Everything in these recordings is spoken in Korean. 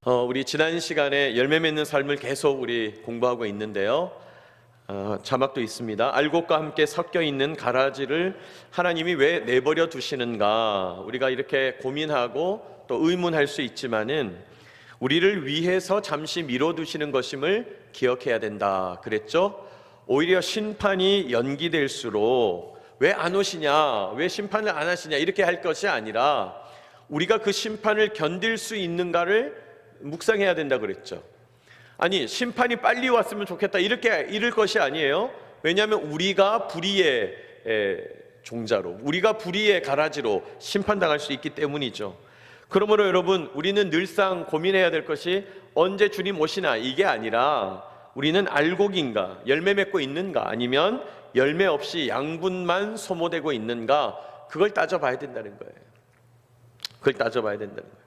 우리 지난 시간에 열매 맺는 삶을 계속 우리 공부하고 있는데요. 자막도 있습니다. 알곡과 함께 섞여 있는 가라지를 하나님이 왜 내버려 두시는가? 우리가 이렇게 고민하고 또 의문할 수 있지만은 우리를 위해서 잠시 미뤄두시는 것임을 기억해야 된다 그랬죠? 오히려 심판이 연기될수록 왜 안 오시냐? 왜 심판을 안 하시냐? 이렇게 할 것이 아니라 우리가 그 심판을 견딜 수 있는가를 묵상해야 된다 그랬죠. 아니, 심판이 빨리 왔으면 좋겠다 이렇게 이를 것이 아니에요. 왜냐하면 우리가 불의의 종자로, 우리가 불의의 가라지로 심판당할 수 있기 때문이죠. 그러므로 여러분, 우리는 늘상 고민해야 될 것이 언제 주님 오시나 이게 아니라 우리는 알곡인가, 열매 맺고 있는가, 아니면 열매 없이 양분만 소모되고 있는가, 그걸 따져봐야 된다는 거예요. 그걸 따져봐야 된다는 거예요.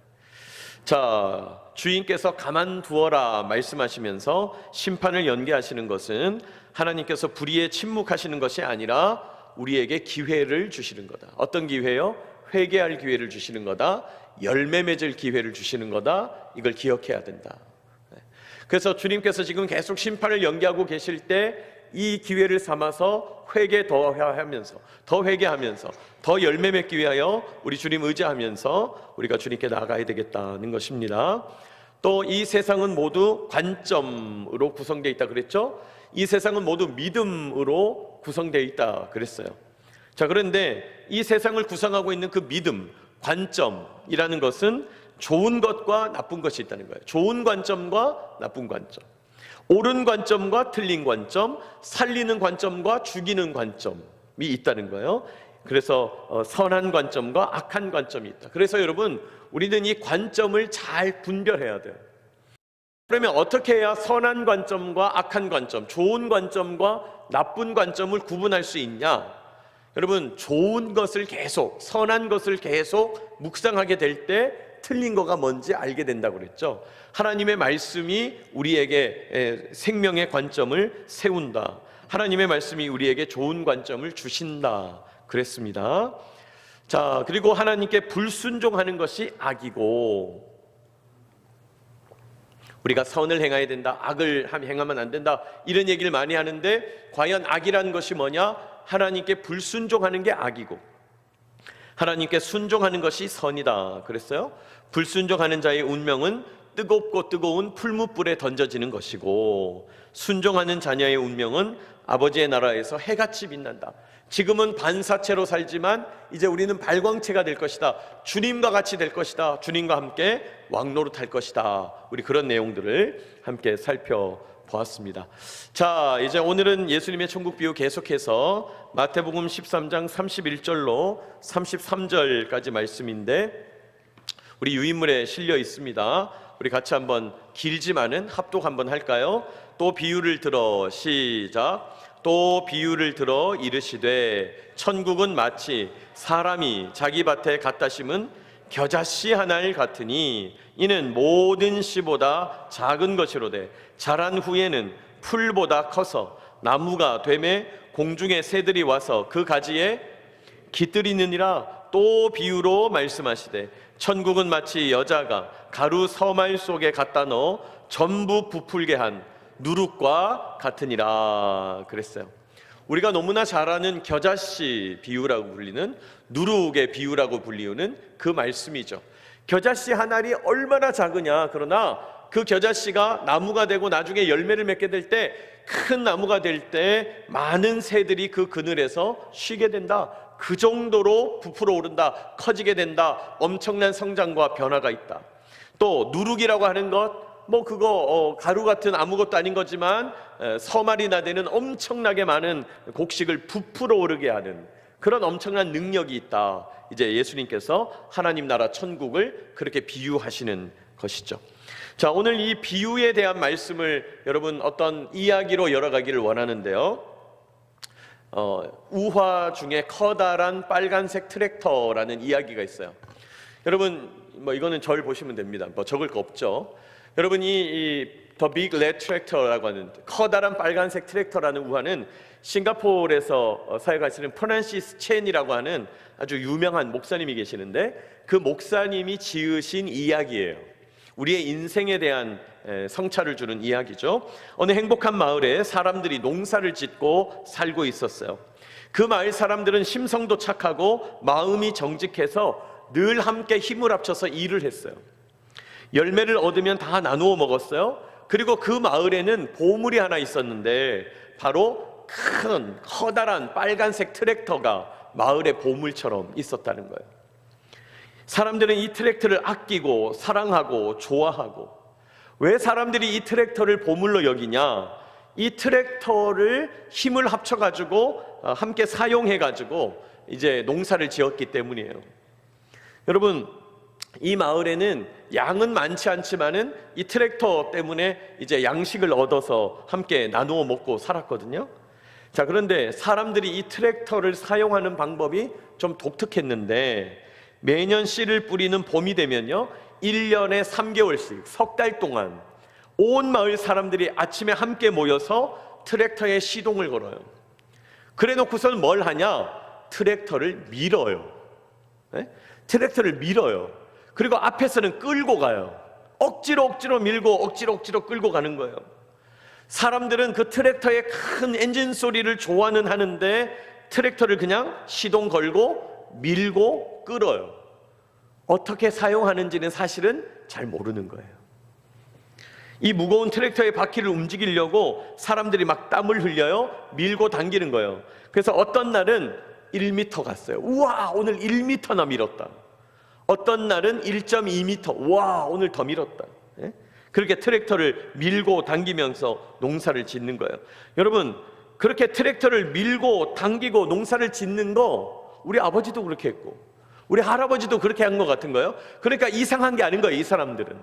자, 주인께서 가만두어라 말씀하시면서 심판을 연기하시는 것은 하나님께서 불의에 침묵하시는 것이 아니라 우리에게 기회를 주시는 거다. 어떤 기회요? 회개할 기회를 주시는 거다. 열매 맺을 기회를 주시는 거다. 이걸 기억해야 된다. 그래서 주님께서 지금 계속 심판을 연기하고 계실 때 이 기회를 삼아서 회개 더 회개하면서 더 열매 맺기 위하여 우리 주님 의지하면서 우리가 주님께 나아가야 되겠다는 것입니다. 또 이 세상은 모두 관점으로 구성되어 있다 그랬죠? 이 세상은 모두 믿음으로 구성되어 있다 그랬어요. 자, 그런데 이 세상을 구성하고 있는 그 믿음, 관점이라는 것은 좋은 것과 나쁜 것이 있다는 거예요. 좋은 관점과 나쁜 관점, 옳은 관점과 틀린 관점, 살리는 관점과 죽이는 관점이 있다는 거예요. 그래서 선한 관점과 악한 관점이 있다. 그래서 여러분, 우리는 이 관점을 잘 분별해야 돼요. 그러면 어떻게 해야 선한 관점과 악한 관점, 좋은 관점과 나쁜 관점을 구분할 수 있냐? 여러분, 좋은 것을 계속, 선한 것을 계속 묵상하게 될 때 틀린 거가 뭔지 알게 된다고 그랬죠. 하나님의 말씀이 우리에게 생명의 관점을 세운다. 하나님의 말씀이 우리에게 좋은 관점을 주신다 그랬습니다. 자, 그리고 하나님께 불순종하는 것이 악이고, 우리가 선을 행해야 된다, 악을 행하면 안 된다, 이런 얘기를 많이 하는데 과연 악이라는 것이 뭐냐? 하나님께 불순종하는 게 악이고 하나님께 순종하는 것이 선이다 그랬어요. 불순종하는 자의 운명은 뜨겁고 뜨거운 풀무불에 던져지는 것이고, 순종하는 자녀의 운명은 아버지의 나라에서 해같이 빛난다. 지금은 반사체로 살지만 이제 우리는 발광체가 될 것이다. 주님과 같이 될 것이다. 주님과 함께 왕노릇할 것이다. 우리 그런 내용들을 함께 살펴보았습니다. 자, 이제 오늘은 예수님의 천국 비유 계속해서 마태복음 13장 31절로 33절까지 말씀인데 우리 유인물에 실려 있습니다. 우리 같이 한번 길지만은 합독 한번 할까요? 또 비유를 들어, 시작. 또 비유를 들어 이르시되 천국은 마치 사람이 자기 밭에 갖다 심은 겨자씨 하나를 같으니 이는 모든 씨보다 작은 것이로되 자란 후에는 풀보다 커서 나무가 되매 공중의 새들이 와서 그 가지에 깃들이느니라. 또 비유로 말씀하시되 천국은 마치 여자가 가루 서말 속에 갖다 넣어 전부 부풀게 한 누룩과 같으니라 그랬어요. 우리가 너무나 잘 아는 겨자씨 비유라고 불리는, 누룩의 비유라고 불리우는 그 말씀이죠. 겨자씨 한 알이 얼마나 작으냐. 그러나 그 겨자씨가 나무가 되고 나중에 열매를 맺게 될 때, 큰 나무가 될 때 많은 새들이 그 그늘에서 쉬게 된다. 그 정도로 부풀어 오른다, 커지게 된다. 엄청난 성장과 변화가 있다. 또 누룩이라고 하는 것, 그거 가루 같은 아무것도 아닌 거지만 서말이나 되는 엄청나게 많은 곡식을 부풀어 오르게 하는 그런 엄청난 능력이 있다. 이제 예수님께서 하나님 나라 천국을 그렇게 비유하시는 것이죠. 자, 오늘 이 비유에 대한 말씀을 여러분 어떤 이야기로 열어가기를 원하는데요. 우화 중에 커다란 빨간색 트랙터라는 이야기가 있어요. 여러분, 이거는 절 보시면 됩니다. 적을 거 없죠. 여러분, 이 The Big Red Tractor라고 하는 커다란 빨간색 트랙터라는 우화는 싱가포르에서 사역하시는 프란시스 첸이라고 하는 아주 유명한 목사님이 계시는데 그 목사님이 지으신 이야기예요. 우리의 인생에 대한 성찰을 주는 이야기죠. 어느 행복한 마을에 사람들이 농사를 짓고 살고 있었어요. 그 마을 사람들은 심성도 착하고 마음이 정직해서 늘 함께 힘을 합쳐서 일을 했어요. 열매를 얻으면 다 나누어 먹었어요. 그리고 그 마을에는 보물이 하나 있었는데 바로 큰 커다란 빨간색 트랙터가 마을의 보물처럼 있었다는 거예요. 사람들은 이 트랙터를 아끼고 사랑하고 좋아하고, 왜 사람들이 이 트랙터를 보물로 여기냐? 이 트랙터를 힘을 합쳐가지고 함께 사용해가지고 이제 농사를 지었기 때문이에요. 여러분, 이 마을에는 양은 많지 않지만은 이 트랙터 때문에 이제 양식을 얻어서 함께 나누어 먹고 살았거든요. 자, 그런데 사람들이 이 트랙터를 사용하는 방법이 좀 독특했는데, 매년 씨를 뿌리는 봄이 되면요, 1년에 3개월씩 석 달 동안 온 마을 사람들이 아침에 함께 모여서 트랙터에 시동을 걸어요. 그래 놓고서는 뭘 하냐? 트랙터를 밀어요. 네? 트랙터를 밀어요. 그리고 앞에서는 끌고 가요. 억지로 밀고 억지로 끌고 가는 거예요. 사람들은 그 트랙터의 큰 엔진 소리를 좋아는 하는데 트랙터를 그냥 시동 걸고 밀고 끌어요. 어떻게 사용하는지는 사실은 잘 모르는 거예요. 이 무거운 트랙터의 바퀴를 움직이려고 사람들이 막 땀을 흘려요. 밀고 당기는 거예요. 그래서 어떤 날은 1m 갔어요. 우와, 오늘 1m나 밀었다. 어떤 날은 1.2m. 와, 오늘 더 밀었다. 예? 그렇게 트랙터를 밀고 당기면서 농사를 짓는 거예요. 여러분, 그렇게 트랙터를 밀고 당기고 농사를 짓는 거 우리 아버지도 그렇게 했고 우리 할아버지도 그렇게 한 것 같은 거예요. 그러니까 이상한 게 아닌 거예요, 이 사람들은.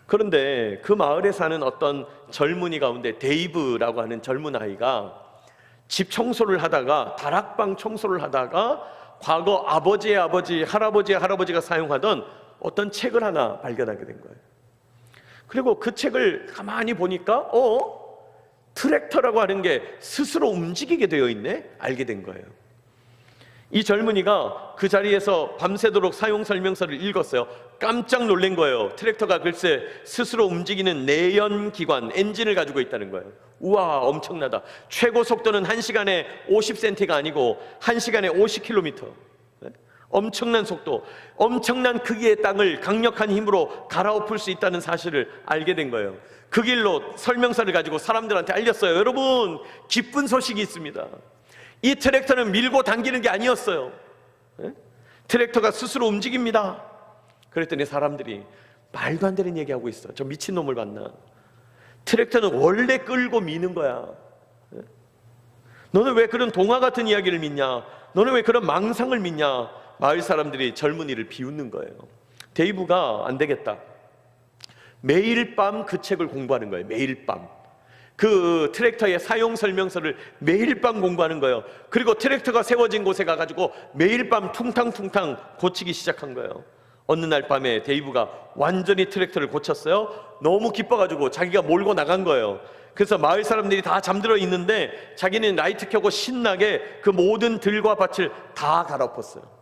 그런데 그 마을에 사는 어떤 젊은이 가운데 데이브라고 하는 젊은 아이가 집 청소를 하다가, 다락방 청소를 하다가 과거 아버지의 아버지, 할아버지의 할아버지가 사용하던 어떤 책을 하나 발견하게 된 거예요. 그리고 그 책을 가만히 보니까 트랙터라고 하는 게 스스로 움직이게 되어 있네? 알게 된 거예요. 이 젊은이가 그 자리에서 밤새도록 사용 설명서를 읽었어요. 깜짝 놀란 거예요. 트랙터가 글쎄 스스로 움직이는 내연기관, 엔진을 가지고 있다는 거예요. 우와, 엄청나다. 최고 속도는 1시간에 50cm가 아니고 1시간에 50km. 엄청난 속도, 엄청난 크기의 땅을 강력한 힘으로 갈아엎을 수 있다는 사실을 알게 된 거예요. 그 길로 설명서를 가지고 사람들한테 알렸어요. 여러분, 기쁜 소식이 있습니다. 이 트랙터는 밀고 당기는 게 아니었어요. 트랙터가 스스로 움직입니다. 그랬더니 사람들이 말도 안 되는 얘기하고 있어. 저 미친놈을 봤나? 트랙터는 원래 끌고 미는 거야. 너는 왜 그런 동화 같은 이야기를 믿냐? 너는 왜 그런 망상을 믿냐? 마을 사람들이 젊은이를 비웃는 거예요. 데이브가 안 되겠다. 매일 밤 그 책을 공부하는 거예요. 매일 밤. 그 트랙터의 사용 설명서를 매일 밤 공부하는 거예요. 그리고 트랙터가 세워진 곳에 가가지고 매일 밤 퉁탕퉁탕 고치기 시작한 거예요. 어느 날 밤에 데이브가 완전히 트랙터를 고쳤어요. 너무 기뻐가지고 자기가 몰고 나간 거예요. 그래서 마을 사람들이 다 잠들어 있는데 자기는 라이트 켜고 신나게 그 모든 들과 밭을 다 갈아엎었어요.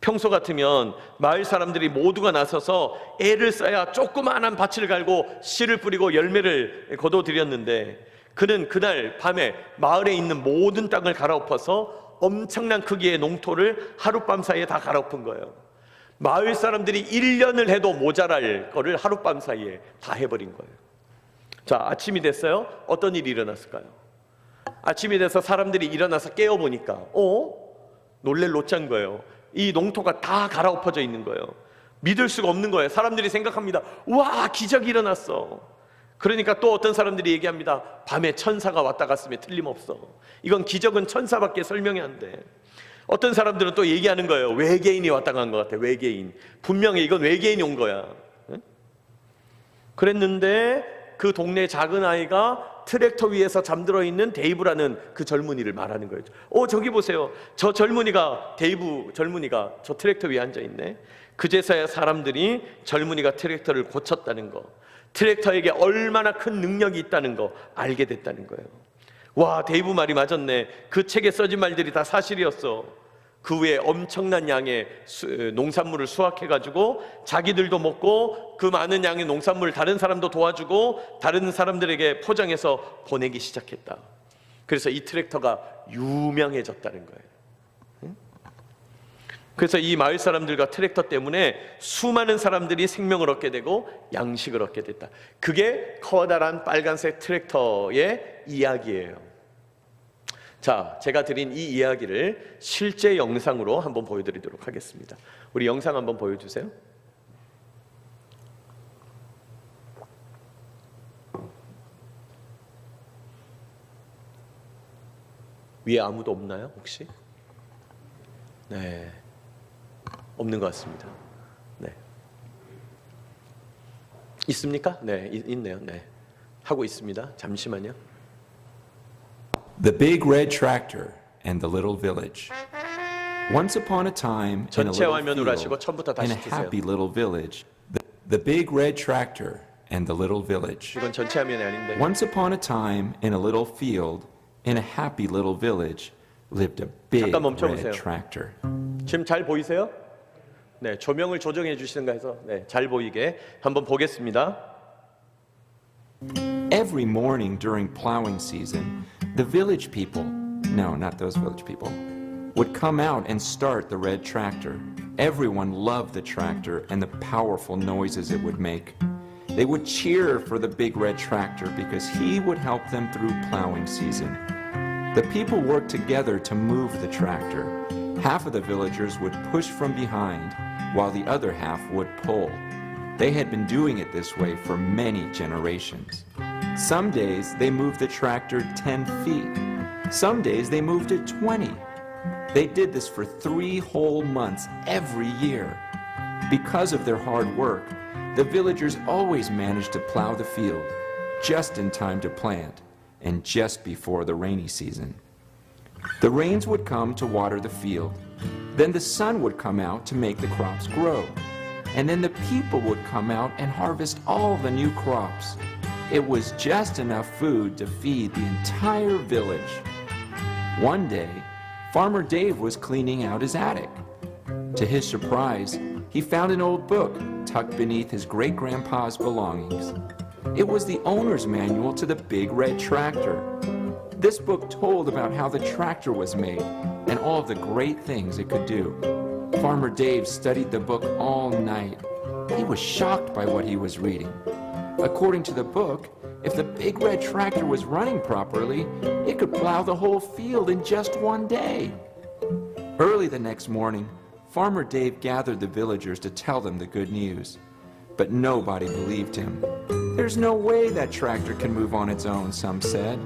평소 같으면 마을 사람들이 모두가 나서서 애를 써야 조그마한 밭을 갈고 씨를 뿌리고 열매를 거둬들였는데, 그는 그날 밤에 마을에 있는 모든 땅을 갈아엎어서 엄청난 크기의 농토를 하룻밤 사이에 다 갈아엎은 거예요. 마을 사람들이 1년을 해도 모자랄 거를 하룻밤 사이에 다 해버린 거예요. 자, 아침이 됐어요. 어떤 일이 일어났을까요? 아침이 돼서 사람들이 일어나서 깨어보니까 놀랄 노짠 거예요. 이 농토가 다 갈아엎어져 있는 거예요. 믿을 수가 없는 거예요. 사람들이 생각합니다. 와, 기적이 일어났어. 그러니까 또 어떤 사람들이 얘기합니다. 밤에 천사가 왔다 갔으면 틀림없어. 이건 기적은 천사밖에 설명이 안 돼. 어떤 사람들은 또 얘기하는 거예요. 외계인이 왔다 간 것 같아. 외계인. 분명히 이건 외계인이 온 거야. 그랬는데 그 동네 작은 아이가 트랙터 위에서 잠들어 있는 데이브라는 그 젊은이를 말하는 거예요. 저기 보세요. 저 젊은이가, 데이브 젊은이가 저 트랙터 위에 앉아 있네. 그제서야 사람들이 젊은이가 트랙터를 고쳤다는 거, 트랙터에게 얼마나 큰 능력이 있다는 거 알게 됐다는 거예요. 와, 데이브 말이 맞았네. 그 책에 써진 말들이 다 사실이었어. 그 위에 엄청난 양의 농산물을 수확해가지고 자기들도 먹고 그 많은 양의 농산물을 다른 사람도 도와주고 다른 사람들에게 포장해서 보내기 시작했다. 그래서 이 트랙터가 유명해졌다는 거예요. 그래서 이 마을 사람들과 트랙터 때문에 수많은 사람들이 생명을 얻게 되고 양식을 얻게 됐다. 그게 커다란 빨간색 트랙터의 이야기예요. 자, 제가 드린 이 이야기를 실제 영상으로 한번 보여드리도록 하겠습니다. 우리 영상 한번 보여주세요. 위에 아무도 없나요, 혹시? 네, 없는 것 같습니다. 네, 있습니까? 네, 있네요. 네, 하고 있습니다. 잠시만요. The Big Red Tractor and the Little Village. Once upon a time, in a 전체 little 화면으로 하시고 field, 처음부터 in 다시 a 주세요. happy little village, the Big Red Tractor and the Little Village. 이건 전체 화면이 아닌데. Once upon a time, in a little field, in a happy little village, lived a big 잠깐 멈춰보세요. red tractor. 지금 잘 보이세요? 네, 조명을 조정해 주시는가 해서 네, 잘 보이게 한번 보겠습니다. Every morning during plowing season, the village people, no, not those village people, would come out and start the red tractor. Everyone loved the tractor and the powerful noises it would make. They would cheer for the big red tractor because he would help them through plowing season. The people worked together to move the tractor. Half of the villagers would push from behind, while the other half would pull. They had been doing it this way for many generations. Some days they moved the tractor 10 feet. Some days they moved it 20. They did this for 3 whole months every year. Because of their hard work, the villagers always managed to plow the field just in time to plant and just before the rainy season. The rains would come to water the field. Then the sun would come out to make the crops grow. And then the people would come out and harvest all the new crops. It was just enough food to feed the entire village. One day, Farmer Dave was cleaning out his attic. To his surprise, he found an old book tucked beneath his great-grandpa's belongings. It was the owner's manual to the big red tractor. This book told about how the tractor was made and all of the great things it could do. Farmer Dave studied the book all night. He was shocked by what he was reading. According to the book, if the big red tractor was running properly, it could plow the whole field in just one day. Early the next morning, Farmer Dave gathered the villagers to tell them the good news. But nobody believed him. There's no way that tractor can move on its own, some said.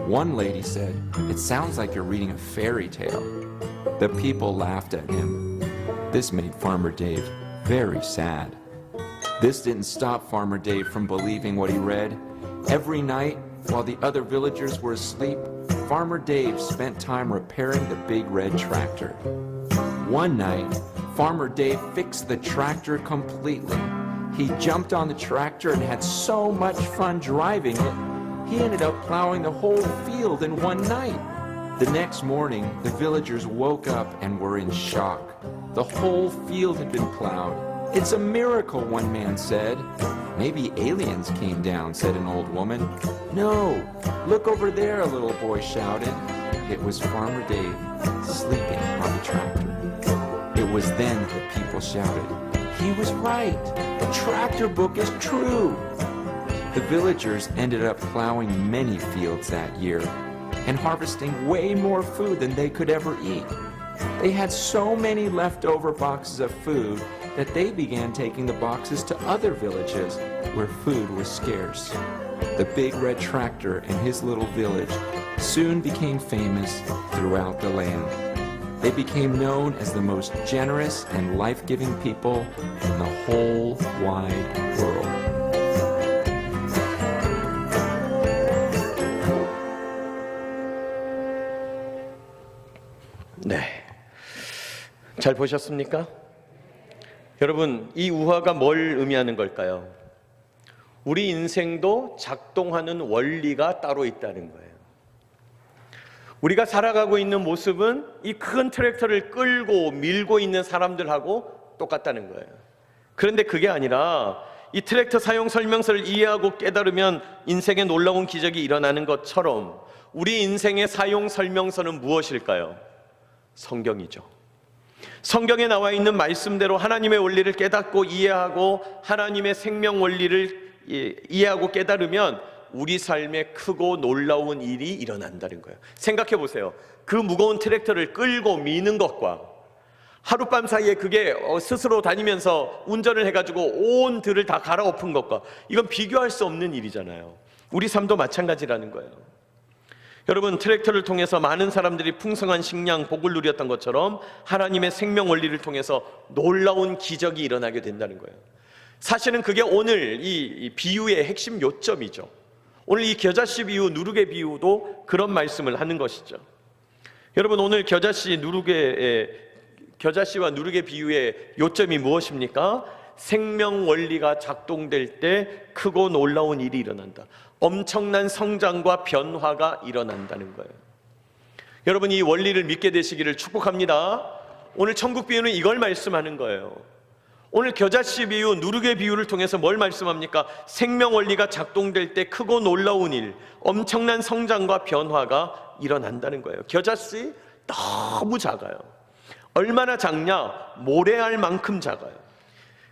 One lady said, "It sounds like you're reading a fairy tale." The people laughed at him. This made Farmer Dave very sad. This didn't stop Farmer Dave from believing what he read. Every night, while the other villagers were asleep, Farmer Dave spent time repairing the big red tractor. One night, Farmer Dave fixed the tractor completely. He jumped on the tractor and had so much fun driving it, he ended up plowing the whole field in one night. The next morning, the villagers woke up and were in shock. The whole field had been plowed. "It's a miracle," one man said. "Maybe aliens came down," said an old woman. "No, look over there," a little boy shouted. It was Farmer Dave sleeping on the tractor. It was then that people shouted, "He was right! The tractor book is true!" The villagers ended up plowing many fields that year and harvesting way more food than they could ever eat. They had so many leftover boxes of food that they began taking the boxes to other villages where food was scarce. The big red tractor and his little village soon became famous throughout the land. They became known as the most generous and life-giving people in the whole wide world. 네, 잘 보셨습니까? 여러분, 이 우화가 뭘 의미하는 걸까요? 우리 인생도 작동하는 원리가 따로 있다는 거예요. 우리가 살아가고 있는 모습은 이 큰 트랙터를 끌고 밀고 있는 사람들하고 똑같다는 거예요. 그런데 그게 아니라 이 트랙터 사용 설명서를 이해하고 깨달으면 인생에 놀라운 기적이 일어나는 것처럼 우리 인생의 사용 설명서는 무엇일까요? 성경이죠. 성경에 나와 있는 말씀대로 하나님의 원리를 깨닫고 이해하고 하나님의 생명 원리를 이해하고 깨달으면 우리 삶에 크고 놀라운 일이 일어난다는 거예요. 생각해 보세요. 그 무거운 트랙터를 끌고 미는 것과 하룻밤 사이에 그게 스스로 다니면서 운전을 해가지고 온 들을 다 갈아엎은 것과 이건 비교할 수 없는 일이잖아요. 우리 삶도 마찬가지라는 거예요. 여러분, 트랙터를 통해서 많은 사람들이 풍성한 식량, 복을 누렸던 것처럼 하나님의 생명 원리를 통해서 놀라운 기적이 일어나게 된다는 거예요. 사실은 그게 오늘 이 비유의 핵심 요점이죠. 오늘 이 겨자씨 비유, 누룩의 비유도 그런 말씀을 하는 것이죠. 여러분, 오늘 겨자씨와 누룩의 비유의 요점이 무엇입니까? 생명 원리가 작동될 때 크고 놀라운 일이 일어난다. 엄청난 성장과 변화가 일어난다는 거예요. 여러분, 이 원리를 믿게 되시기를 축복합니다. 오늘 천국 비유는 이걸 말씀하는 거예요. 오늘 겨자씨 비유, 누룩의 비유를 통해서 뭘 말씀합니까? 생명 원리가 작동될 때 크고 놀라운 일, 엄청난 성장과 변화가 일어난다는 거예요. 겨자씨 너무 작아요. 얼마나 작냐? 모래알 만큼 작아요.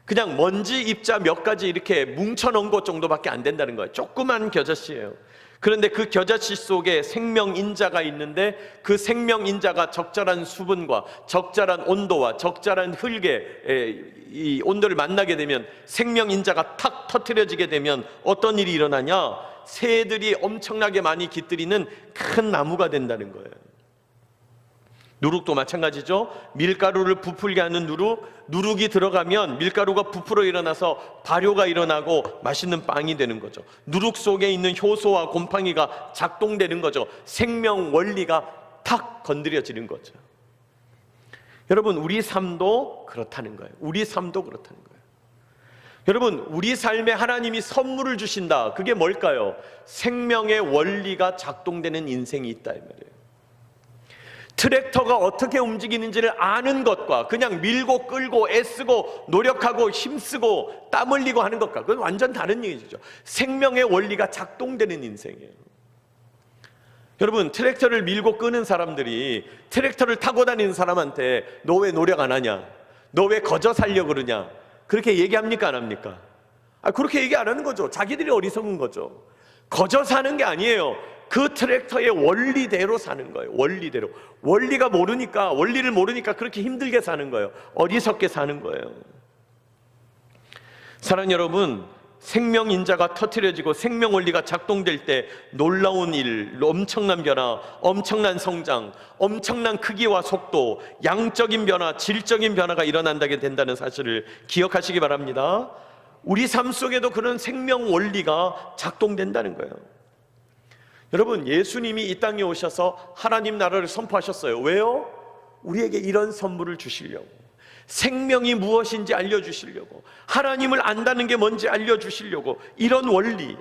그냥 먼지 입자 몇 가지 이렇게 뭉쳐놓은 것 정도밖에 안 된다는 거예요. 조그만 겨자씨예요. 그런데 그 겨자씨 속에 생명인자가 있는데 그 생명인자가 적절한 수분과 적절한 온도와 적절한 흙의 이 온도를 만나게 되면 생명인자가 탁 터뜨려지게 되면 어떤 일이 일어나냐? 새들이 엄청나게 많이 깃들이는 큰 나무가 된다는 거예요. 누룩도 마찬가지죠. 밀가루를 부풀게 하는 누룩이 들어가면 밀가루가 부풀어 일어나서 발효가 일어나고 맛있는 빵이 되는 거죠. 누룩 속에 있는 효소와 곰팡이가 작동되는 거죠. 생명 원리가 탁 건드려지는 거죠. 여러분, 우리 삶도 그렇다는 거예요. 우리 삶도 그렇다는 거예요. 여러분, 우리 삶에 하나님이 선물을 주신다. 그게 뭘까요? 생명의 원리가 작동되는 인생이 있다 이 말이에요. 트랙터가 어떻게 움직이는지를 아는 것과 그냥 밀고 끌고 애쓰고 노력하고 힘쓰고 땀 흘리고 하는 것과 그건 완전 다른 얘기죠. 생명의 원리가 작동되는 인생이에요. 여러분, 트랙터를 밀고 끄는 사람들이 트랙터를 타고 다니는 사람한테 너 왜 노력 안 하냐? 너 왜 거저 살려고 그러냐? 그렇게 얘기합니까? 안 합니까? 그렇게 얘기 안 하는 거죠. 자기들이 어리석은 거죠. 거저 사는 게 아니에요. 그 트랙터의 원리대로 사는 거예요. 원리대로. 원리를 모르니까 그렇게 힘들게 사는 거예요. 어리석게 사는 거예요. 사랑하는 여러분, 생명인자가 터뜨려지고 생명 원리가 작동될 때 놀라운 일, 엄청난 변화, 엄청난 성장, 엄청난 크기와 속도, 양적인 변화, 질적인 변화가 일어난다게 된다는 사실을 기억하시기 바랍니다. 우리 삶 속에도 그런 생명 원리가 작동된다는 거예요. 여러분, 예수님이 이 땅에 오셔서 하나님 나라를 선포하셨어요. 왜요? 우리에게 이런 선물을 주시려고, 생명이 무엇인지 알려주시려고, 하나님을 안다는 게 뭔지 알려주시려고, 이런 원리,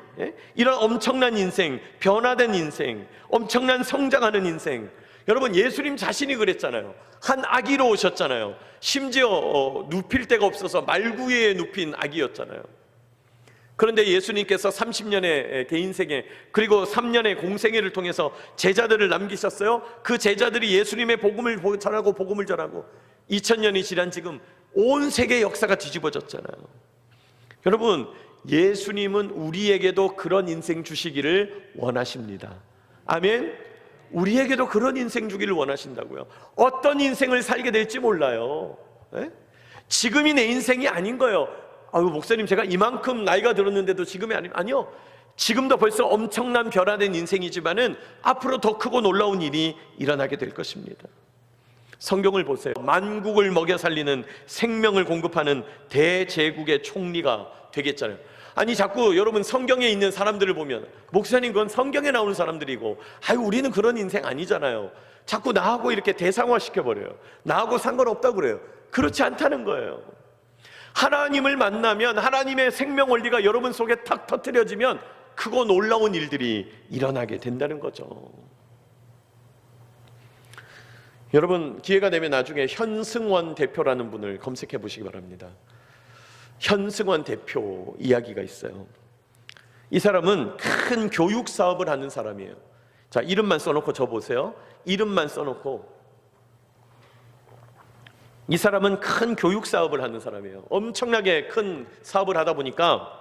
이런 엄청난 인생, 변화된 인생, 엄청난 성장하는 인생. 여러분, 예수님 자신이 그랬잖아요. 한 아기로 오셨잖아요. 심지어 눕힐 데가 없어서 말구 위에 눕힌 아기였잖아요. 그런데 예수님께서 30년의 개인 생애 그리고 3년의 공생애를 통해서 제자들을 남기셨어요. 그 제자들이 예수님의 복음을 전하고 복음을 전하고 2000년이 지난 지금 온 세계 역사가 뒤집어졌잖아요. 여러분, 예수님은 우리에게도 그런 인생 주시기를 원하십니다. 아멘. 우리에게도 그런 인생 주기를 원하신다고요. 어떤 인생을 살게 될지 몰라요. 지금이 내 인생이 아닌 거예요. 목사님, 제가 이만큼 나이가 들었는데도 지금이 아니요. 지금도 벌써 엄청난 변화된 인생이지만은 앞으로 더 크고 놀라운 일이 일어나게 될 것입니다. 성경을 보세요. 만국을 먹여 살리는 생명을 공급하는 대제국의 총리가 되겠잖아요. 자꾸 여러분 성경에 있는 사람들을 보면 목사님 그건 성경에 나오는 사람들이고 우리는 그런 인생 아니잖아요. 자꾸 나하고 이렇게 대상화시켜버려요. 나하고 상관없다고 그래요. 그렇지 않다는 거예요. 하나님을 만나면 하나님의 생명 원리가 여러분 속에 탁 터뜨려지면 크고 놀라운 일들이 일어나게 된다는 거죠. 여러분 기회가 되면 나중에 현승원 대표라는 분을 검색해 보시기 바랍니다. 현승원 대표 이야기가 있어요. 이 사람은 큰 교육 사업을 하는 사람이에요. 자, 이름만 써놓고 저 보세요. 이름만 써놓고 이 사람은 큰 교육 사업을 하는 사람이에요. 엄청나게 큰 사업을 하다 보니까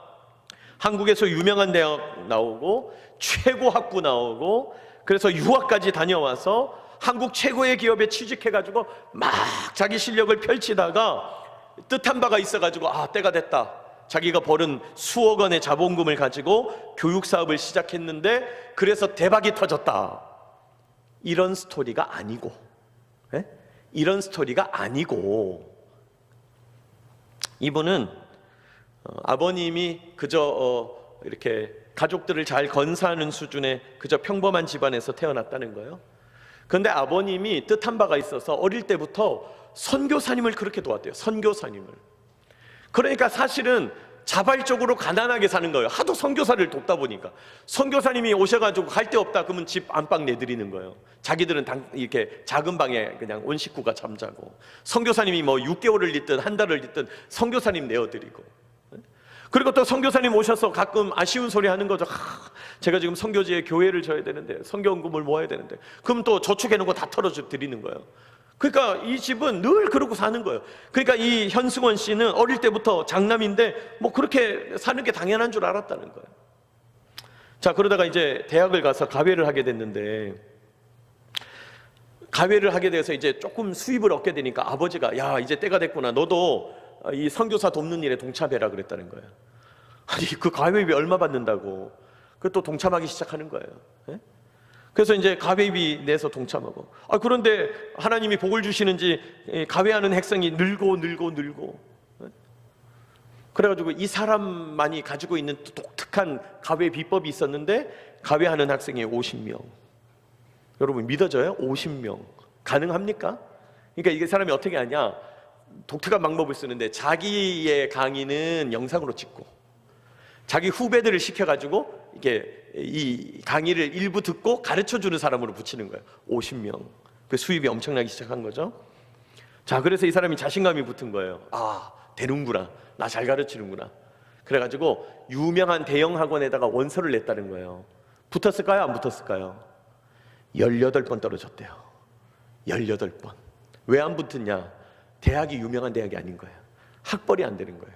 한국에서 유명한 대학 나오고 최고 학부 나오고 그래서 유학까지 다녀와서 한국 최고의 기업에 취직해가지고 막 자기 실력을 펼치다가 뜻한 바가 있어가지고 때가 됐다. 자기가 벌은 수억 원의 자본금을 가지고 교육 사업을 시작했는데 그래서 대박이 터졌다. 이런 스토리가 아니고, 이런 스토리가 아니고 이분은 아버님이 그저 이렇게 가족들을 잘 건사하는 수준의 그저 평범한 집안에서 태어났다는 거예요. 그런데 아버님이 뜻한 바가 있어서 어릴 때부터 선교사님을 그렇게 도왔대요. 선교사님을. 그러니까 사실은 자발적으로 가난하게 사는 거예요. 하도 선교사를 돕다 보니까. 선교사님이 오셔가지고 갈 데 없다 그러면 집 안방 내드리는 거예요. 자기들은 이렇게 작은 방에 그냥 온 식구가 잠자고, 선교사님이 뭐 6개월을 있든 한 달을 있든 선교사님 내어드리고. 그리고 또 선교사님 오셔서 가끔 아쉬운 소리 하는 거죠. 제가 지금 선교지에 교회를 져야 되는데, 선교원금을 모아야 되는데, 그럼 또 저축해놓은 거 다 털어줘 드리는 거예요. 그러니까 이 집은 늘 그러고 사는 거예요. 그러니까 이 현승원 씨는 어릴 때부터 장남인데 뭐 그렇게 사는 게 당연한 줄 알았다는 거예요. 자, 그러다가 이제 대학을 가서 가회를 하게 됐는데, 가회를 하게 돼서 이제 조금 수입을 얻게 되니까 아버지가 야, 이제 때가 됐구나. 너도 이 선교사 돕는 일에 동참해라 그랬다는 거예요. 아니, 그 가회비 얼마 받는다고. 그또 동참하기 시작하는 거예요. 그래서 이제 가회비 내서 동참하고. 그런데 하나님이 복을 주시는지 가회하는 학생이 늘고. 그래가지고 이 사람만이 가지고 있는 독특한 가회 비법이 있었는데, 가회하는 학생이 50명. 여러분 믿어져요? 50명. 가능합니까? 그러니까 이게 사람이 어떻게 하냐? 독특한 방법을 쓰는데, 자기의 강의는 영상으로 찍고 자기 후배들을 시켜가지고 이게 이 강의를 일부 듣고 가르쳐주는 사람으로 붙이는 거예요. 50명. 그 수입이 엄청나기 시작한 거죠. 자, 그래서 이 사람이 자신감이 붙은 거예요. 되는구나. 나 잘 가르치는구나. 그래가지고 유명한 대형 학원에다가 원서를 냈다는 거예요. 붙었을까요? 안 붙었을까요? 18번 떨어졌대요. 18번. 왜 안 붙었냐? 대학이 유명한 대학이 아닌 거예요. 학벌이 안 되는 거예요.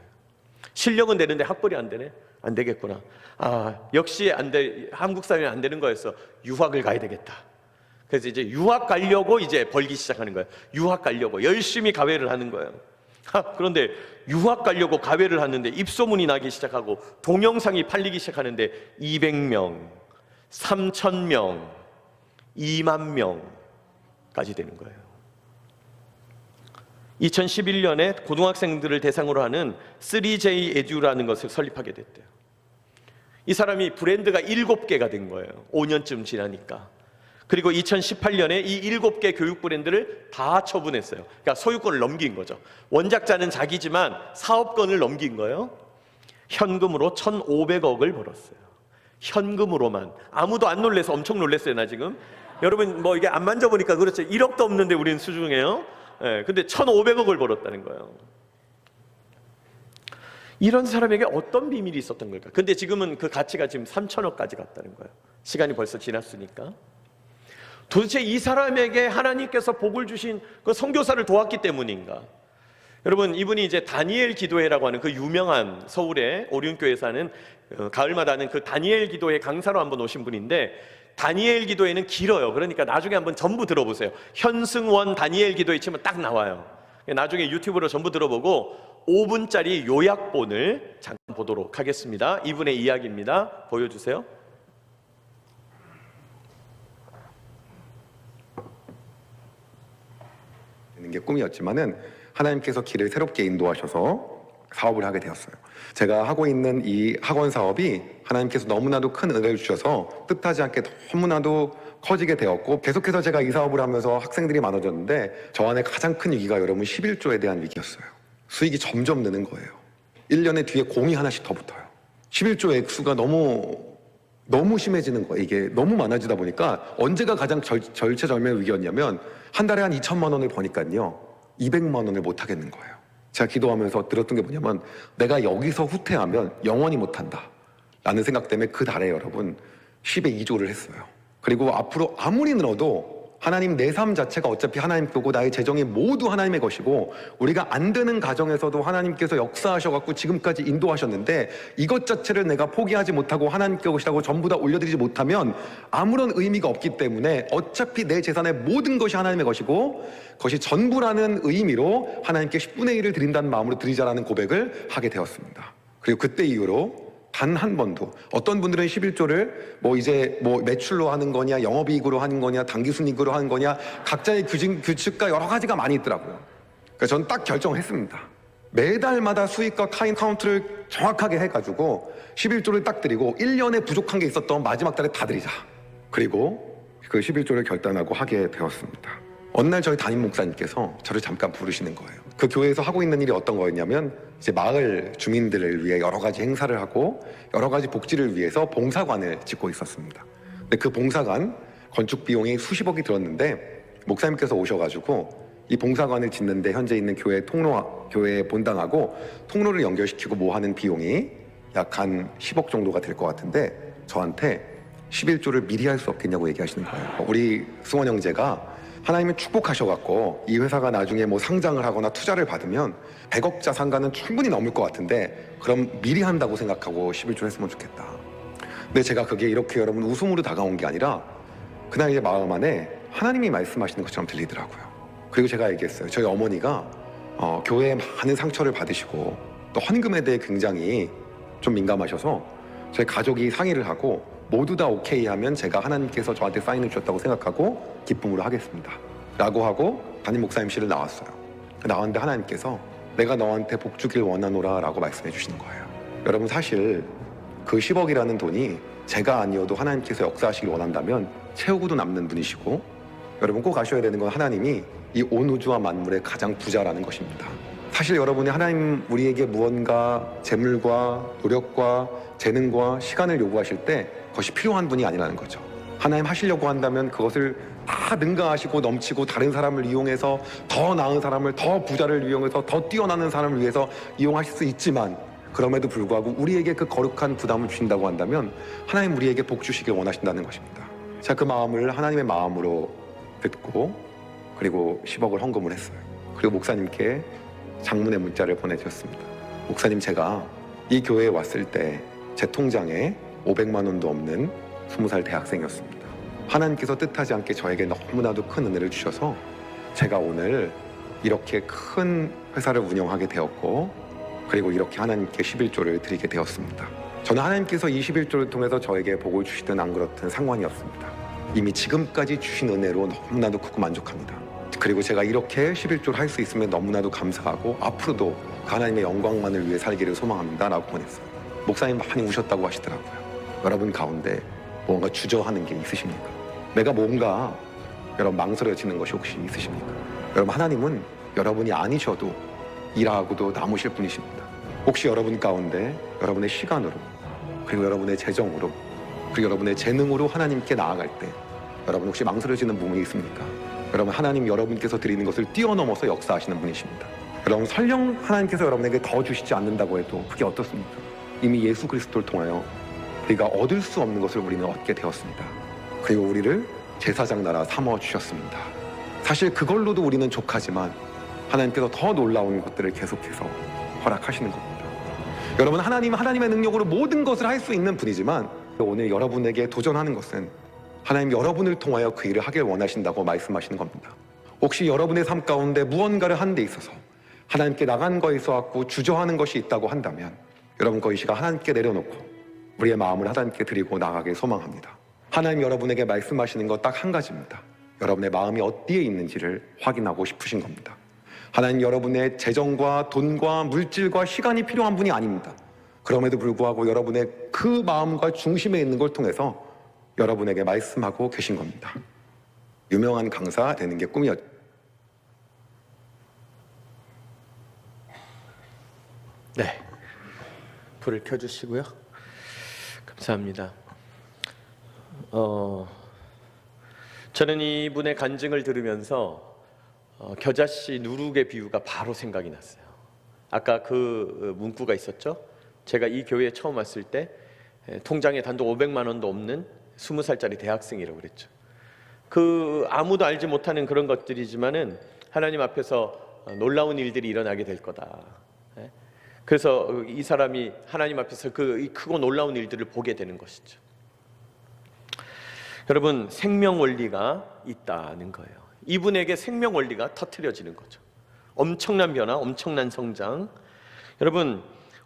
실력은 되는데 학벌이 안 되네? 안 되겠구나. 역시 한국 사회는 안 되는 거였어. 유학을 가야 되겠다. 그래서 이제 유학 가려고 이제 벌기 시작하는 거예요. 유학 가려고 열심히 가회를 하는 거예요. 그런데 유학 가려고 가회를 하는데 입소문이 나기 시작하고 동영상이 팔리기 시작하는데 200명, 3,000명, 2만 명까지 되는 거예요. 2011년에 고등학생들을 대상으로 하는 3J 에듀라는 것을 설립하게 됐대요. 이 사람이 브랜드가 7개가 된 거예요. 5년쯤 지나니까. 그리고 2018년에 이 7개 교육 브랜드를 다 처분했어요. 그러니까 소유권을 넘긴 거죠. 원작자는 자기지만 사업권을 넘긴 거예요. 현금으로 1,500억을 벌었어요. 현금으로만. 아무도 안 놀래서 엄청 놀랐어요, 나 지금. 여러분 뭐 이게 안 만져보니까 그렇죠. 1억도 없는데 우리는 수중해요. 근데 1,500억을 벌었다는 거예요. 이런 사람에게 어떤 비밀이 있었던 걸까? 근데 지금은 그 가치가 지금 3,000억까지 갔다는 거예요. 시간이 벌써 지났으니까. 도대체 이 사람에게 하나님께서 복을 주신 그 선교사를 도왔기 때문인가? 여러분, 이분이 이제 다니엘 기도회라고 하는 그 유명한 서울의 오륜교회 사는 가을마다 하는 그 다니엘 기도회 강사로 한번 오신 분인데, 다니엘 기도회는 길어요. 그러니까 나중에 한번 전부 들어보세요. 현승원 다니엘 기도회 치면 딱 나와요. 나중에 유튜브로 전부 들어보고 5분짜리 요약본을 잠깐 보도록 하겠습니다. 이분의 이야기입니다. 보여주세요. 되는 게 꿈이었지만은 하나님께서 길을 새롭게 인도하셔서 사업을 하게 되었어요. 제가 하고 있는 이 학원 사업이 하나님께서 너무나도 큰 은혜를 주셔서 뜻하지 않게 너무나도 커지게 되었고, 계속해서 제가 이 사업을 하면서 학생들이 많아졌는데 저 안에 가장 큰 위기가 여러분 11조에 대한 위기였어요. 수익이 점점 느는 거예요. 1년에 뒤에 공이 하나씩 더 붙어요. 11조의 액수가 너무 너무 심해지는 거예요. 이게 너무 많아지다 보니까 언제가 가장 절체절명의 위기였냐면 한 달에 한 2천만 원을 버니까요 200만 원을 못 하겠는 거예요. 제가 기도하면서 들었던 게 뭐냐면 내가 여기서 후퇴하면 영원히 못한다 라는 생각 때문에 그 달에 여러분 10의 2조를 했어요. 그리고 앞으로 아무리 늘어도 하나님 내 삶 자체가 어차피 하나님 거고 나의 재정이 모두 하나님의 것이고 우리가 안 되는 가정에서도 하나님께서 역사하셔갖고 지금까지 인도하셨는데 이것 자체를 내가 포기하지 못하고 하나님께 것이라고 전부 다 올려드리지 못하면 아무런 의미가 없기 때문에 어차피 내 재산의 모든 것이 하나님의 것이고 그것이 전부라는 의미로 하나님께 10분의 1을 드린다는 마음으로 드리자라는 고백을 하게 되었습니다. 그리고 그때 이후로 단 한 번도 어떤 분들은 11조를 이제 매출로 하는 거냐 영업이익으로 하는 거냐 당기순이익으로 하는 거냐 각자의 규칙과 여러 가지가 많이 있더라고요. 그래서 저는 딱 결정했습니다. 매달마다 수익과 카운트를 정확하게 해가지고 11조를 딱 드리고 1년에 부족한 게 있었던 마지막 달에 다 드리자. 그리고 그 11조를 결단하고 하게 되었습니다. 어느 날 저희 담임 목사님께서 저를 잠깐 부르시는 거예요. 그 교회에서 하고 있는 일이 어떤 거였냐면 이제 마을 주민들을 위해 여러 가지 행사를 하고 여러 가지 복지를 위해서 봉사관을 짓고 있었습니다. 근데 그 봉사관 건축 비용이 수십억이 들었는데 목사님께서 오셔가지고 이 봉사관을 짓는데 현재 있는 교회 본당하고 통로를 연결시키고 뭐 하는 비용이 약 한 10억 정도가 될 것 같은데 저한테 11조를 미리 할 수 없겠냐고 얘기하시는 거예요. 우리 승원 형제가 하나님을 축복하셔갖고 이 회사가 나중에 상장을 하거나 투자를 받으면 100억 자산가는 충분히 넘을 것 같은데 그럼 미리 한다고 생각하고 11조 했으면 좋겠다. 근데 제가 그게 이렇게 여러분 웃음으로 다가온 게 아니라 그날 이제 마음 안에 하나님이 말씀하시는 것처럼 들리더라고요. 그리고 제가 얘기했어요. 저희 어머니가 교회에 많은 상처를 받으시고 또 헌금에 대해 굉장히 좀 민감하셔서 저희 가족이 상의를 하고 모두 다 오케이 하면 제가 하나님께서 저한테 사인을 주셨다고 생각하고 기쁨으로 하겠습니다 라고 하고 담임 목사님실을 나왔어요. 나왔는데 하나님께서 내가 너한테 복 주길 원하노라 라고 말씀해 주시는 거예요. 여러분 사실 그 10억이라는 돈이 제가 아니어도 하나님께서 역사하시길 원한다면 채우고도 남는 분이시고 여러분 꼭 아셔야 되는 건 하나님이 이 온 우주와 만물의 가장 부자라는 것입니다. 사실 여러분이 하나님 우리에게 무언가 재물과 노력과 재능과 시간을 요구하실 때 그것이 필요한 분이 아니라는 거죠. 하나님 하시려고 한다면 그것을 다 능가하시고 넘치고 다른 사람을 이용해서 더 나은 사람을 더 부자를 이용해서 더 뛰어나는 사람을 위해서 이용하실 수 있지만 그럼에도 불구하고 우리에게 그 거룩한 부담을 주신다고 한다면 하나님 우리에게 복 주시길 원하신다는 것입니다. 제가 그 마음을 하나님의 마음으로 듣고 그리고 10억을 헌금을 했어요. 그리고 목사님께 장문의 문자를 보내드렸습니다. 목사님 제가 이 교회에 왔을 때 제 통장에 500만 원도 없는 20살 대학생이었습니다. 하나님께서 뜻하지 않게 저에게 너무나도 큰 은혜를 주셔서 제가 오늘 이렇게 큰 회사를 운영하게 되었고 그리고 이렇게 하나님께 11조를 드리게 되었습니다. 저는 하나님께서 이 11조를 통해서 저에게 복을 주시든 안 그렇든 상관이 없습니다. 이미 지금까지 주신 은혜로 너무나도 크고 만족합니다. 그리고 제가 이렇게 11조를 할 수 있으면 너무나도 감사하고 앞으로도 하나님의 영광만을 위해 살기를 소망합니다 라고 보냈어요. 목사님 많이 우셨다고 하시더라고요. 여러분 가운데 뭔가 주저하는 게 있으십니까? 내가 뭔가 여러분 망설여지는 것이 혹시 있으십니까? 여러분 하나님은 여러분이 아니셔도 일하고도 남으실 분이십니다. 혹시 여러분 가운데 여러분의 시간으로 그리고 여러분의 재정으로 그리고 여러분의 재능으로 하나님께 나아갈 때 여러분 혹시 망설여지는 부분이 있습니까? 여러분 하나님 여러분께서 드리는 것을 뛰어넘어서 역사하시는 분이십니다. 여러분 설령 하나님께서 여러분에게 더 주시지 않는다고 해도 그게 어떻습니까? 이미 예수 그리스도를 통하여 우리가 얻을 수 없는 것을 우리는 얻게 되었습니다. 그리고 우리를 제사장 나라 삼아 주셨습니다. 사실 그걸로도 우리는 족하지만 하나님께서 더 놀라운 것들을 계속해서 허락하시는 겁니다. 여러분 하나님은 하나님의 능력으로 모든 것을 할 수 있는 분이지만 오늘 여러분에게 도전하는 것은 하나님 여러분을 통하여 그 일을 하길 원하신다고 말씀하시는 겁니다. 혹시 여러분의 삶 가운데 무언가를 하는 데 있어서 하나님께 나간 거에 있어서 주저하는 것이 있다고 한다면 여러분 그 의식을 하나님께 내려놓고 우리의 마음을 하나님께 드리고 나가길 소망합니다. 하나님 여러분에게 말씀하시는 것 딱 한 가지입니다. 여러분의 마음이 어디에 있는지를 확인하고 싶으신 겁니다. 하나님 여러분의 재정과 돈과 물질과 시간이 필요한 분이 아닙니다. 그럼에도 불구하고 여러분의 그 마음과 중심에 있는 걸 통해서 여러분에게 말씀하고 계신 겁니다. 유명한 강사 되는 게 꿈이었죠. 네, 불을 켜주시고요. 감사합니다. 저는 이분의 간증을 들으면서 겨자씨 누룩의 비유가 바로 생각이 났어요. 아까 그 문구가 있었죠. 제가 이 교회에 처음 왔을 때 통장에 단돈 500만 원도 없는 20살짜리 대학생이라고 그랬죠. 그 아무도 알지 못하는 그런 것들이지만은 하나님 앞에서 놀라운 일들이 일어나게 될 거다. 그래서 이 사람이 하나님 앞에서 그 크고 놀라운 일들을 보게 되는 것이죠. 여러분, 생명 원리가 있다는 거예요. 이분에게 생명 원리가 터트려지는 거죠. 엄청난 변화, 엄청난 성장. 여러분,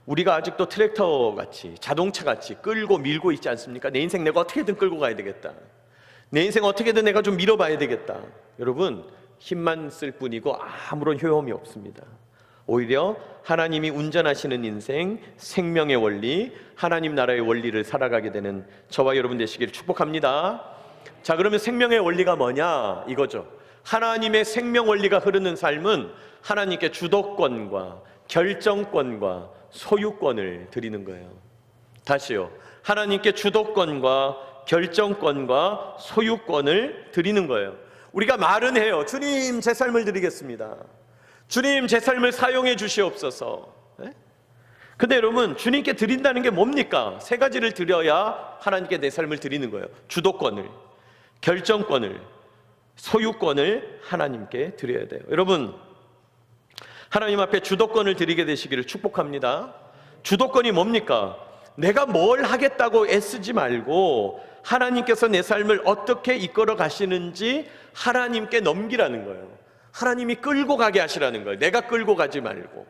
우리가 아직도 트랙터 같이, 자동차 같이 끌고 밀고 있지 않습니까? 내 인생 내가 어떻게든 끌고 가야 되겠다. 내 인생 어떻게든 내가 좀 밀어봐야 되겠다. 여러분, 힘만 쓸 뿐이고 아무런 효험이 없습니다. 오히려 하나님이 운전하시는 인생, 생명의 원리, 하나님 나라의 원리를 살아가게 되는 저와 여러분 되시기를 축복합니다. 자, 그러면 생명의 원리가 뭐냐? 이거죠. 하나님의 생명 원리가 흐르는 삶은 하나님께 주도권과 결정권과 소유권을 드리는 거예요. 다시요. 하나님께 주도권과 결정권과 소유권을 드리는 거예요. 우리가 말은 해요. 주님, 제 삶을 드리겠습니다. 주님, 제 삶을 사용해 주시옵소서. 근데 여러분, 주님께 드린다는 게 뭡니까? 세 가지를 드려야 하나님께 내 삶을 드리는 거예요. 주도권을, 결정권을, 소유권을 하나님께 드려야 돼요. 여러분, 하나님 앞에 주도권을 드리게 되시기를 축복합니다. 주도권이 뭡니까? 내가 뭘 하겠다고 애쓰지 말고 하나님께서 내 삶을 어떻게 이끌어 가시는지 하나님께 넘기라는 거예요. 하나님이 끌고 가게 하시라는 거예요. 내가 끌고 가지 말고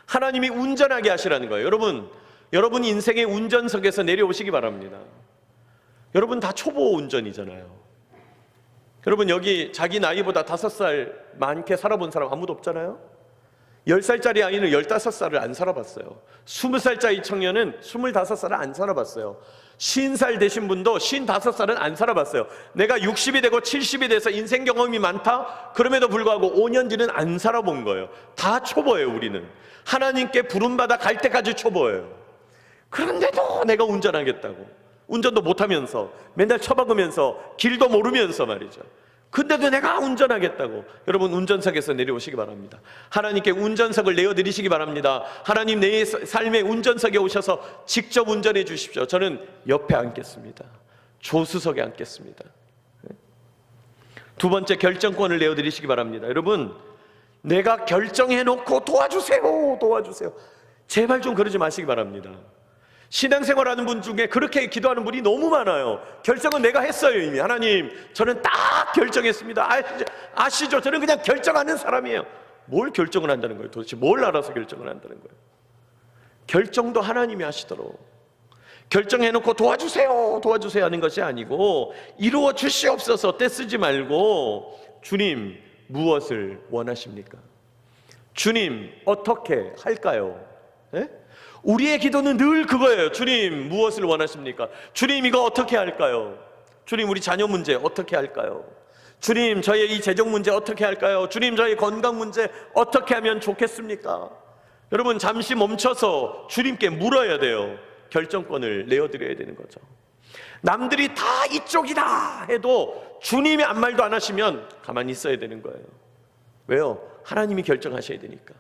하나님이 운전하게 하시라는 거예요. 여러분 인생의 운전석에서 내려오시기 바랍니다. 여러분 다 초보 운전이잖아요. 여러분 여기 자기 나이보다 5살 많게 살아본 사람 아무도 없잖아요. 10살짜리 아이는 15살을 안 살아봤어요. 20살짜리 청년은 25살을 안 살아봤어요. 50살 되신 분도 55살은 안 살아봤어요. 내가 60이 되고 70이 돼서 인생 경험이 많다? 그럼에도 불구하고 5년 뒤는 안 살아본 거예요. 다 초보예요. 우리는 하나님께 부름받아 갈 때까지 초보예요. 그런데도 내가 운전하겠다고, 운전도 못하면서 맨날 처박으면서 길도 모르면서 말이죠. 근데도 내가 운전하겠다고. 여러분 운전석에서 내려오시기 바랍니다. 하나님께 운전석을 내어드리시기 바랍니다. 하나님 내 삶의 운전석에 오셔서 직접 운전해 주십시오. 저는 옆에 앉겠습니다. 조수석에 앉겠습니다. 두 번째, 결정권을 내어드리시기 바랍니다. 여러분, 내가 결정해놓고 도와주세요, 도와주세요. 제발 좀 그러지 마시기 바랍니다. 신앙생활하는 분 중에 그렇게 기도하는 분이 너무 많아요. 결정은 내가 했어요. 이미 하나님, 저는 딱 결정했습니다. 아시죠? 저는 그냥 결정하는 사람이에요. 뭘 결정을 한다는 거예요? 도대체 뭘 알아서 결정을 한다는 거예요? 결정도 하나님이 하시도록 결정해놓고 도와주세요, 도와주세요 하는 것이 아니고 이루어 주시옵소서 떼쓰지 말고, 주님 무엇을 원하십니까? 주님 어떻게 할까요? 우리의 기도는 늘 그거예요. 주님 무엇을 원하십니까? 주님 이거 어떻게 할까요? 주님 우리 자녀 문제 어떻게 할까요? 주님 저의 이 재정 문제 어떻게 할까요? 주님 저의 건강 문제 어떻게 하면 좋겠습니까? 여러분 잠시 멈춰서 주님께 물어야 돼요. 결정권을 내어드려야 되는 거죠. 남들이 다 이쪽이다 해도 주님이 아무 말도 안 하시면 가만히 있어야 되는 거예요. 왜요? 하나님이 결정하셔야 되니까.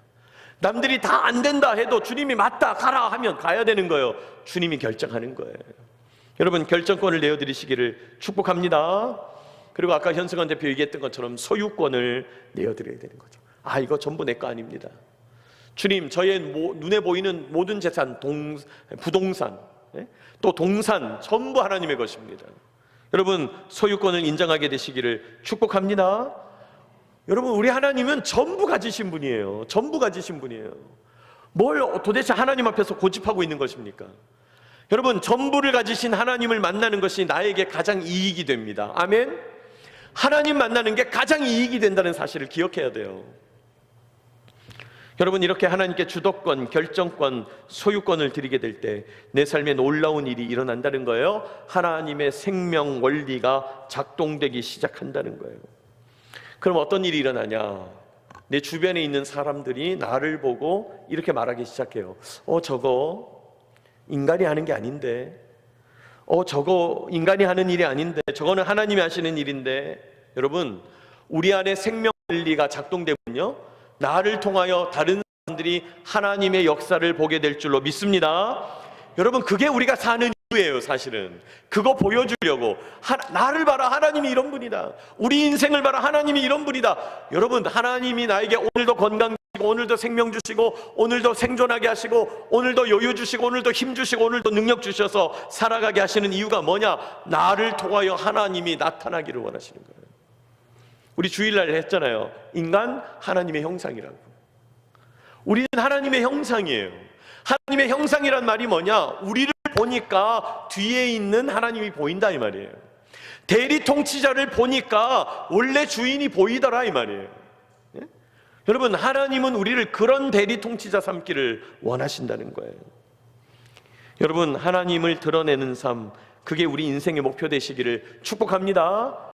남들이 다 안 된다 해도 주님이 맞다 가라 하면 가야 되는 거예요. 주님이 결정하는 거예요. 여러분 결정권을 내어드리시기를 축복합니다. 그리고 아까 현승환 대표 얘기했던 것처럼 소유권을 내어드려야 되는 거죠. 이거 전부 내 거 아닙니다. 주님 저의 눈에 보이는 모든 재산, 부동산, 또 동산 전부 하나님의 것입니다. 여러분 소유권을 인정하게 되시기를 축복합니다. 여러분 우리 하나님은 전부 가지신 분이에요. 전부 가지신 분이에요. 뭘 도대체 하나님 앞에서 고집하고 있는 것입니까? 여러분 전부를 가지신 하나님을 만나는 것이 나에게 가장 이익이 됩니다. 아멘. 하나님 만나는 게 가장 이익이 된다는 사실을 기억해야 돼요. 여러분 이렇게 하나님께 주도권, 결정권, 소유권을 드리게 될 때 내 삶에 놀라운 일이 일어난다는 거예요. 하나님의 생명 원리가 작동되기 시작한다는 거예요. 그럼 어떤 일이 일어나냐? 내 주변에 있는 사람들이 나를 보고 이렇게 말하기 시작해요. 저거 인간이 하는 게 아닌데, 저거 인간이 하는 일이 아닌데, 저거는 하나님이 하시는 일인데. 여러분, 우리 안에 생명 원리가 작동되면요, 나를 통하여 다른 사람들이 하나님의 역사를 보게 될 줄로 믿습니다. 여러분, 그게 우리가 사는 이유예요. 사실은 그거 보여주려고, 나를 봐라, 하나님이 이런 분이다. 우리 인생을 봐라, 하나님이 이런 분이다. 여러분, 하나님이 나에게 오늘도 건강 주시고, 오늘도 생명 주시고, 오늘도 생존하게 하시고, 오늘도 여유 주시고, 오늘도 힘 주시고, 오늘도 능력 주셔서 살아가게 하시는 이유가 뭐냐? 나를 통하여 하나님이 나타나기를 원하시는 거예요. 우리 주일날 했잖아요. 인간 하나님의 형상이라고. 우리는 하나님의 형상이에요. 하나님의 형상이란 말이 뭐냐? 우리를 보니까 뒤에 있는 하나님이 보인다 이 말이에요. 대리 통치자를 보니까 원래 주인이 보이더라 이 말이에요. 예? 여러분, 하나님은 우리를 그런 대리 통치자 삼기를 원하신다는 거예요. 여러분, 하나님을 드러내는 삶, 그게 우리 인생의 목표 되시기를 축복합니다.